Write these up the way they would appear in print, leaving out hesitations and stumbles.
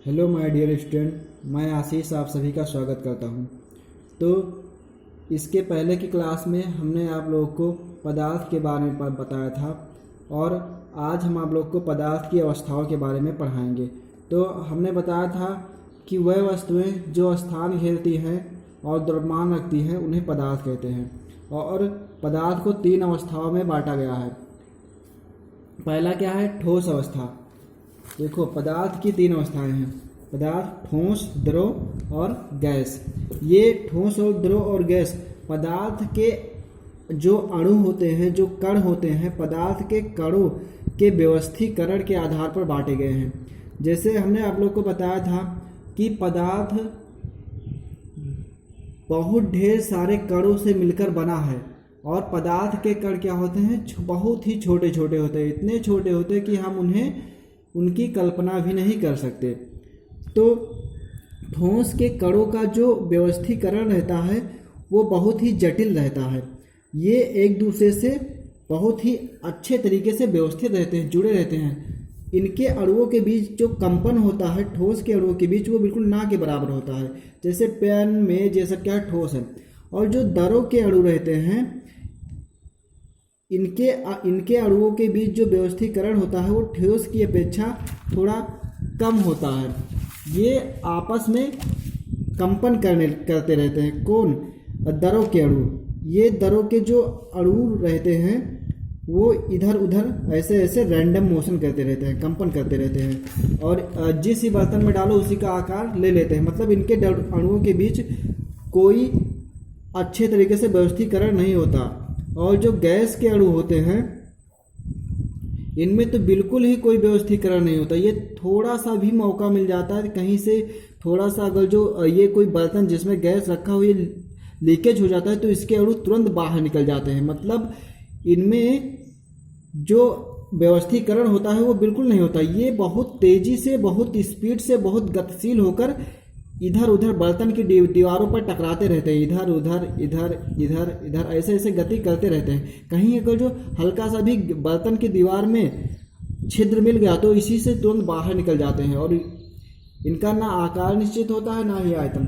Hello my dear student, मैं आशीष आप सभी का स्वागत करता हूं। तो इसके पहले की क्लास में हमने आप लोगों को पदार्थ के बारे में बताया था और आज हम आप लोग को पदार्थ की अवस्थाओं के बारे में पढ़ाएंगे। तो हमने बताया था कि वह वस्तुएं जो स्थान घेरती हैं और द्रव्यमान रखती हैं उन्हें पदार्थ कहते हैं और पदार्थ को 3 अवस्थाओं में बांटा गया है। पहला क्या है? ठोस अवस्था। देखो, पदार्थ की 3 अवस्थाएं हैं: पदार्थ, ठोस, द्रव और गैस। ये ठोस और द्रव और गैस पदार्थ के जो अणु होते हैं, जो कण होते हैं, पदार्थ के कणों के व्यवस्थीकरण के आधार पर बांटे गए हैं। जैसे हमने आप लोग को बताया था कि पदार्थ बहुत ढेर सारे कणों से मिलकर बना है और पदार्थ के कण क्या होते हैं? बहुत ही छोटे छोटे होते हैं। इतने छोटे होते हैं कि हम उनकी कल्पना भी नहीं कर सकते। तो ठोस के कणों का जो व्यवस्थीकरण रहता है वो बहुत ही जटिल रहता है। ये एक दूसरे से बहुत ही अच्छे तरीके से व्यवस्थित रहते हैं, जुड़े रहते हैं। इनके अणुओं के बीच जो कंपन होता है ठोस के अणुओं के बीच, वो बिल्कुल ना के बराबर होता है। जैसे पेन में जैसा क्या ठोस है। और जो द्रव के अणु रहते हैं, इनके अणुओं के बीच जो व्यवस्थीकरण होता है वो ठोस की अपेक्षा थोड़ा कम होता है। ये आपस में कंपन करते रहते हैं। कौन? द्रव के अणु। ये द्रव के जो अणु रहते हैं वो इधर उधर ऐसे ऐसे रैंडम मोशन करते रहते हैं, कंपन करते रहते हैं और जिस ही बर्तन में डालो उसी का आकार ले लेते हैं। मतलब इनके अणुओं के बीच कोई अच्छे तरीके से व्यवस्थीकरण नहीं होता। और जो गैस के अणु होते हैं इनमें तो बिल्कुल ही कोई व्यवस्थीकरण नहीं होता। ये थोड़ा सा भी मौका मिल जाता है कहीं से, थोड़ा सा अगर जो ये कोई बर्तन जिसमें गैस रखा हुआ लीकेज हो जाता है तो इसके अणु तुरंत बाहर निकल जाते हैं। मतलब इनमें जो व्यवस्थीकरण होता है वो बिल्कुल नहीं होता। ये बहुत तेजी से, बहुत स्पीड से, बहुत गतिशील होकर इधर उधर बर्तन की दीवारों पर टकराते रहते हैं। इधर उधर इधर इधर इधर ऐसे ऐसे गति करते रहते हैं। कहीं अगर जो हल्का सा भी बर्तन की दीवार में छिद्र मिल गया तो इसी से तुरंत बाहर निकल जाते हैं और इनका ना आकार निश्चित होता है ना ही आयतन।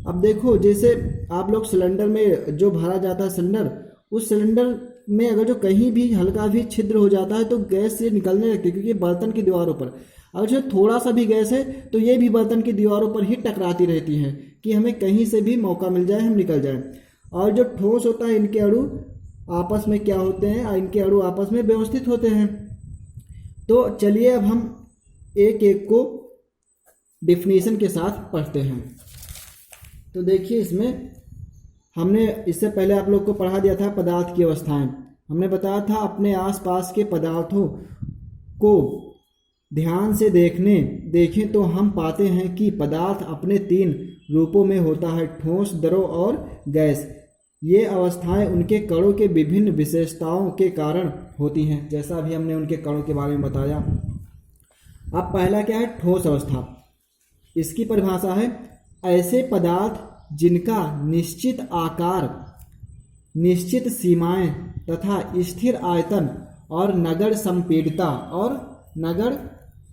अब देखो, जैसे आप लोग सिलेंडर में जो भरा जाता है सिलेंडर, उस सिलेंडर में अगर जो कहीं भी हल्का भी छिद्र हो जाता है तो गैस से निकलने लगती है, क्योंकि बर्तन की दीवारों पर अगर जो थोड़ा सा भी गैस है तो ये भी बर्तन की दीवारों पर ही टकराती रहती हैं कि हमें कहीं से भी मौका मिल जाए हम निकल जाएं। और जो ठोस होता है इनके अणु आपस में क्या होते हैं? इनके अणु आपस में व्यवस्थित होते हैं। तो चलिए अब हम एक एक को डिफिनीशन के साथ पढ़ते हैं। तो देखिए, इसमें हमने इससे पहले आप लोग को पढ़ा दिया था पदार्थ की अवस्थाएं। हमने बताया था अपने आसपास के पदार्थों को ध्यान से देखें तो हम पाते हैं कि पदार्थ अपने 3 रूपों में होता है: ठोस, द्रव और गैस। ये अवस्थाएं उनके कणों के विभिन्न विशेषताओं के कारण होती हैं, जैसा अभी हमने उनके कणों के बारे में बताया। अब पहला क्या है? ठोस अवस्था। इसकी परिभाषा है: ऐसे पदार्थ जिनका निश्चित आकार, निश्चित सीमाएं तथा स्थिर आयतन और नगण्य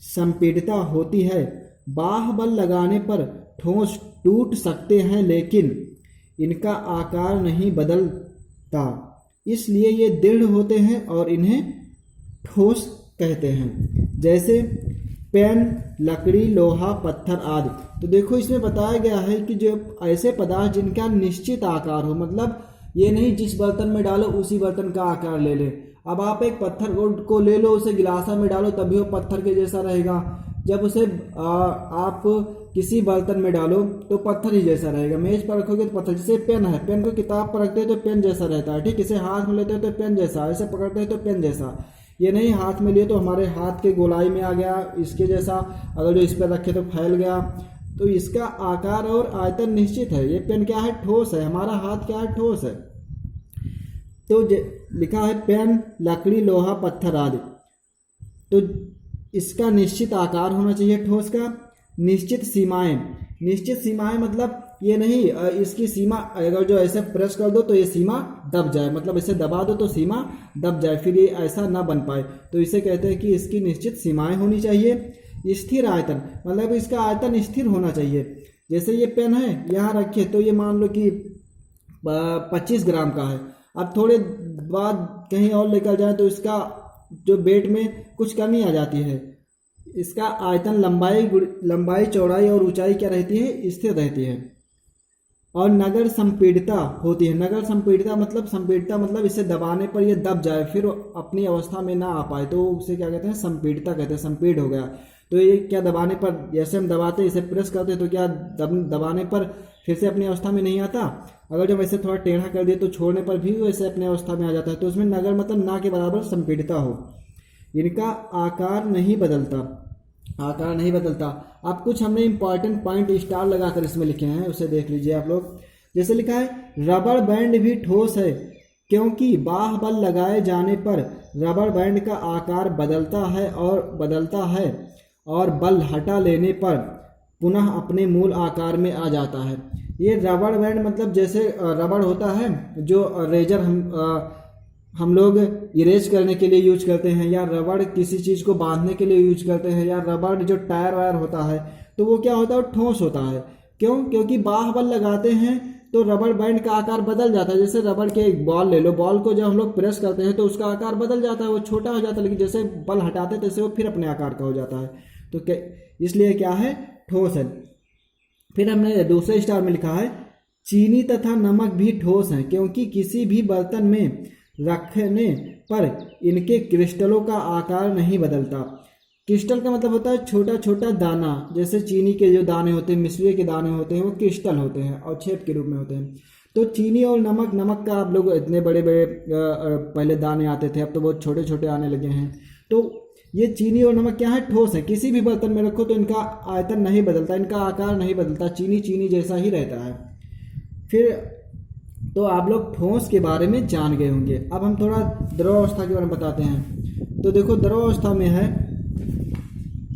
संपीड़िता होती है। बाह्य बल लगाने पर ठोस टूट सकते हैं लेकिन इनका आकार नहीं बदलता, इसलिए ये दृढ़ होते हैं और इन्हें ठोस कहते हैं। जैसे पेन, लकड़ी, लोहा, पत्थर आदि। तो देखो, इसमें बताया गया है कि जो ऐसे पदार्थ जिनका निश्चित आकार हो, मतलब ये नहीं जिस बर्तन में डालो उसी बर्तन का आकार ले ले। अब आप एक पत्थर को ले लो, उसे गिलासा में डालो तभी वो पत्थर के जैसा रहेगा। जब उसे आप किसी बर्तन में डालो तो पत्थर ही जैसा रहेगा। मेज पर रखोगे तो पत्थर। जैसे पेन है, पेन को किताब पर रखते हैं तो पेन जैसा रहता है, ठीक। इसे हाथ में लेते हैं तो पेन जैसा, ऐसे पकड़ते हैं तो पेन जैसा। ये नहीं हाथ में लिए तो हमारे हाथ के गोलाई में आ गया इसके जैसा, अगर जो इस पर रखे तो फैल गया। तो इसका आकार और आयतन निश्चित है। ये पेन क्या है? ठोस है। हमारा हाथ क्या है? ठोस है। तो लिखा है पेन, लकड़ी, लोहा, पत्थर आदि। तो इसका निश्चित आकार होना चाहिए ठोस का। निश्चित सीमाएं मतलब ये नहीं इसकी सीमा अगर जो ऐसे प्रेस कर दो तो ये सीमा दब जाए, मतलब इसे दबा दो तो सीमा दब जाए, फिर ये ऐसा ना बन पाए। तो इसे कहते हैं कि इसकी निश्चित सीमाएं होनी चाहिए। स्थिर आयतन मतलब इसका आयतन स्थिर होना चाहिए। जैसे ये पेन है यहाँ रखिए तो ये मान लो कि 25 ग्राम का है, अब थोड़े बाद कहीं और लेकर जाए तो इसका जो वेट में कुछ कमी आ जाती है। इसका आयतन लंबाई चौड़ाई और ऊंचाई क्या रहती है, स्थिर रहती है। और नगर संपीड़िता होती है। नगर संपीड़िता मतलब इसे दबाने पर ये दब जाए, फिर अपनी अवस्था में ना आ पाए, तो उसे क्या कहते हैं, संपीड़िता कहते हैं। संपीड़ हो गया तो ये क्या दबाने पर, जैसे हम दबाते इसे प्रेस करते तो क्या दबाने पर फिर से अपनी अवस्था में नहीं आता। अगर जब वैसे थोड़ा टेढ़ा कर दिए तो छोड़ने पर भी वैसे अपनी अवस्था में आ जाता है। तो उसमें नगर मतलब ना के बराबर संपीड़िता हो। इनका आकार नहीं बदलता। अब कुछ हमने इंपॉर्टेंट पॉइंट स्टार लगाकर इसमें लिखे हैं, उसे देख लीजिए आप लोग। जैसे लिखा है रबड़ बैंड भी ठोस है क्योंकि बाह्य बल लगाए जाने पर रबड़ बैंड का आकार बदलता है और बल हटा लेने पर पुनः अपने मूल आकार में आ जाता है। ये रबड़ बैंड मतलब जैसे रबड़ होता है जो रेजर हम लोग इरेज करने के लिए यूज करते हैं, या रबड़ किसी चीज़ को बांधने के लिए यूज करते हैं, या रबड़ जो टायर वायर होता है तो वो क्या होता है, वो ठोस होता है। क्योंकि बाह्य बल लगाते हैं तो रबड़ बैंड का आकार बदल जाता है। जैसे रबड़ के एक बॉल ले लो, बॉल को जब हम लोग प्रेस करते हैं तो उसका आकार बदल जाता है, वो छोटा हो जाता है, लेकिन जैसे बल हटाते हैं तैसे वो फिर अपने आकार का हो जाता है। तो इसलिए क्या है, ठोस है। फिर हमने दूसरे स्टार में लिखा है चीनी तथा नमक भी ठोस हैं क्योंकि किसी भी बर्तन में रखने पर इनके क्रिस्टलों का आकार नहीं बदलता। क्रिस्टल का मतलब होता है छोटा छोटा दाना, जैसे चीनी के जो दाने होते हैं, मिश्री के दाने होते हैं, वो क्रिस्टल होते हैं और छेद के रूप में होते हैं। तो चीनी और नमक का आप लोग इतने बड़े बड़े पहले दाने आते थे, अब तो बहुत छोटे छोटे आने लगे हैं। तो ये चीनी और नमक क्या है, ठोस है। किसी भी बर्तन में रखो तो इनका आयतन नहीं बदलता, इनका आकार नहीं बदलता, चीनी जैसा ही रहता है। फिर तो आप लोग ठोस के बारे में जान गए होंगे। अब हम थोड़ा द्रवावस्था के बारे में बताते हैं। तो देखो द्रवावस्था में है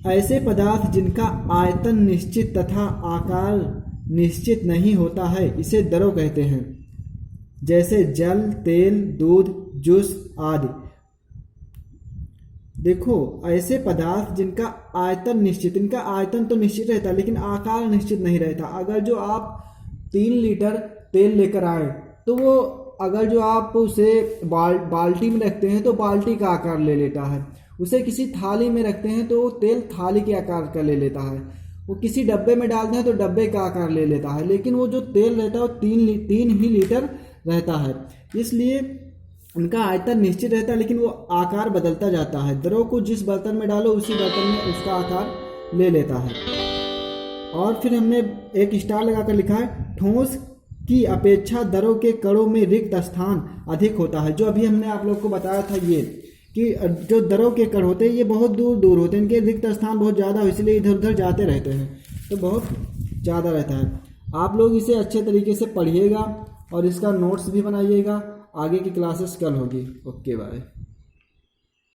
ऐसे पदार्थ जिनका आयतन निश्चित तथा आकार निश्चित नहीं होता है, इसे द्रव कहते हैं। जैसे जल, तेल, दूध, जूस आदि। देखो ऐसे पदार्थ जिनका आयतन निश्चित, इनका आयतन तो निश्चित रहता है लेकिन आकार निश्चित नहीं रहता। अगर जो आप 3 लीटर तेल लेकर आए तो वो अगर जो आप उसे बाल्टी में रखते हैं तो बाल्टी का आकार ले लेता है, उसे किसी थाली में रखते हैं तो तेल थाली के आकार का ले लेता है, वो किसी डब्बे में डालते हैं तो डब्बे का आकार ले लेता है। लेकिन वो जो तेल रहता है वो 3 ही लीटर रहता है, इसलिए उनका आयतन निश्चित रहता है लेकिन वो आकार बदलता जाता है। द्रव को जिस बर्तन में डालो उसी बर्तन में उसका आकार ले लेता है। और फिर हमने एक स्टार लगाकर लिखा है ठोस की अपेक्षा द्रव के कणों में रिक्त स्थान अधिक होता है। जो अभी हमने आप लोग को बताया था ये कि जो द्रव के कण होते हैं ये बहुत दूर दूर होते हैं, इनके रिक्त स्थान बहुत ज़्यादा हो, इसलिए इधर उधर जाते रहते हैं, तो बहुत ज़्यादा रहता है। आप लोग इसे अच्छे तरीके से पढ़िएगा और इसका नोट्स भी बनाइएगा। आगे की क्लासेस कल होगी। Okay bye.